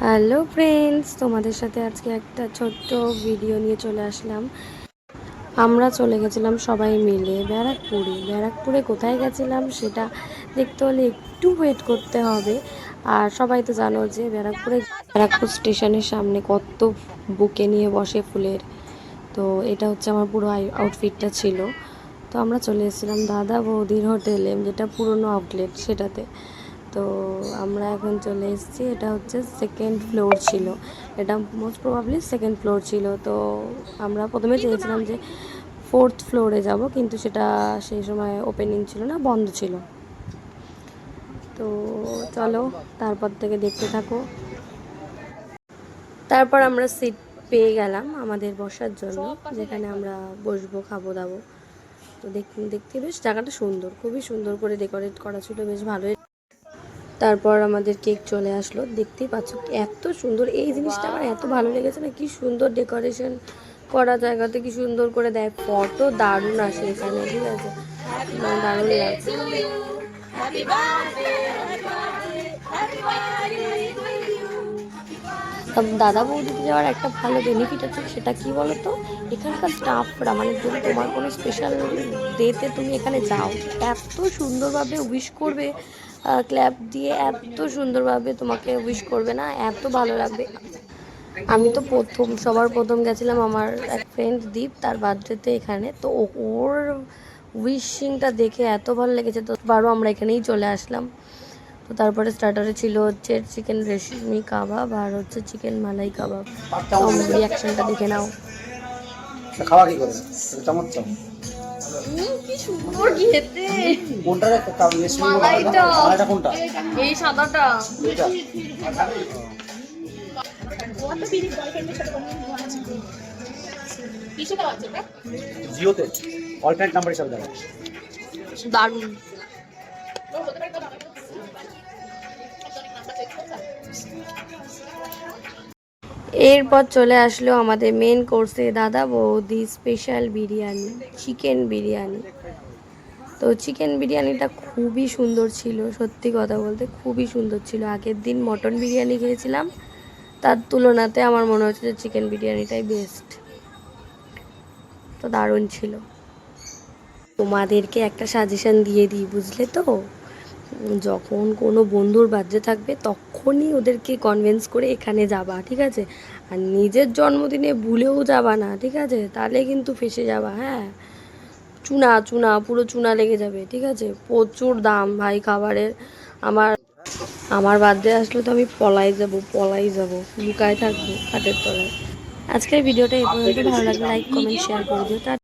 Hello friends, তোমাদের সাথে আজকে একটা ছোট্ট ভিডিও নিয়ে চলে আসলাম। আমরা চলে গেছিলাম সবাই মিলে ব্যারাকপুরে কোথায় গেছিলাম সেটা দেখতে হলে একটু ওয়েট করতে হবে। আর সবাই তো জানো যে ব্যারাকপুর স্টেশনের সামনে কত বুকে নিয়ে বসে ফুলের। তো এটা হচ্ছে আমার পুরো আউটফিটটা ছিল। তো আমরা চলে এসেছিলাম দাদা বৌদির হোটেলে, যেটা পুরনো আউটলেট সেটাতে। তো আমরা এখন চলে এসেছি, এটা হচ্ছে সেকেন্ড ফ্লোর ছিল, এটা মোস্ট প্রবাবলি সেকেন্ড ফ্লোর ছিল। তো আমরা প্রথমে চেয়েছিলাম যে ফোর্থ ফ্লোরে যাব, কিন্তু সেটা সেই সময় ওপেনিং ছিল না, বন্ধ ছিল। তো চলো তারপর থেকে দেখতে থাকো। তারপর আমরা সিট পেয়ে গেলাম আমাদের বসার জন্য, যেখানে আমরা বসবো, খাবো দাবো। তো দেখতে বেশ জায়গাটা সুন্দর, খুবই সুন্দর করে ডেকোরেট করা ছিল, বেশ ভালোই। তারপর আমাদের কেক চলে আসলো, দেখতেই পাচ্ছ এত সুন্দর। এই জিনিসটা আমার এত ভালো লেগেছে না, কি সুন্দর ডেকোরেশন করা, জায়গাতে কি সুন্দর করে দেয়, ফটো দারুণ আসে এখানে, ঠিক আছে, দারুণ লাগছে। দাদা বৌদিতে যাওয়ার একটা ভালো বেনিফিট আছে, সেটা কি বলতো, এখানকার স্টাফরা, মানে যদি তোমার কোনো স্পেশাল ডেতে তুমি এখানে যাও, এত সুন্দরভাবে উইশ করবে, ক্ল্যাপ দিয়ে এত সুন্দরভাবে তোমাকে উইশ করবে না, এত ভালো লাগবে। আমি তো সবার প্রথম গেছিলাম আমার এক ফ্রেন্ড দীপ, তার বার্থডেতে এখানে। তো ওর উইশিংটা দেখে এত ভালো লেগেছে, তো বারো আমরা এখানেই চলে আসলাম। তো তারপরে স্টার্টারে ছিল হচ্ছে চিকেন রেশমি কাবাব আর হচ্ছে চিকেন মালাই কাবাব। রিয়াকশনটা দেখে নাও। খাওয়া কি করে চমৎকার, কি সুন্দর খেতে। কোনটা মালাইটা কোনটা? এই সাদাটা। এটা জিওতে অল্টারনেট নাম্বার হিসাবে দেওয়া। দারুণ। এরপর চলে আসলো আমাদের মেন কোর্সে দাদা বৌদি স্পেশাল বিরিয়ানি, চিকেন বিরিয়ানি। তো চিকেন বিরিয়ানিটা খুবই সুন্দর ছিল, সত্যি কথা বলতে খুবই সুন্দর ছিল। আগের দিন মটন বিরিয়ানি খেয়েছিলাম, তার তুলনাতে আমার মনে হচ্ছে যে চিকেন বিরিয়ানিটাই বেস্ট। তো দারুণ ছিল। তোমাদেরকে একটা সাজেশন দিয়ে দিই, বুঝলে তো, যখন কোনো বন্ধুর বার্থডে থাকবে তখনই ওদেরকে কনভিন্স করে এখানে যাবা, ঠিক আছে। আর নিজের জন্মদিনে ভুলেও যাবা না, ঠিক আছে, তাহলে কিন্তু ফেসে যাবা। হ্যাঁ, চুনা চুনা পুরো চুনা লেগে যাবে, ঠিক আছে। প্রচুর দাম ভাই খাবারের। আমার আমার বার্থডে আসলে তো আমি পলাই যাব, লুকায় থাকবো খাটের তলায়। আজকের ভিডিওটা এই পর্যন্ত। ভালো লাগলে লাইক কমেন্ট শেয়ার করে দিও।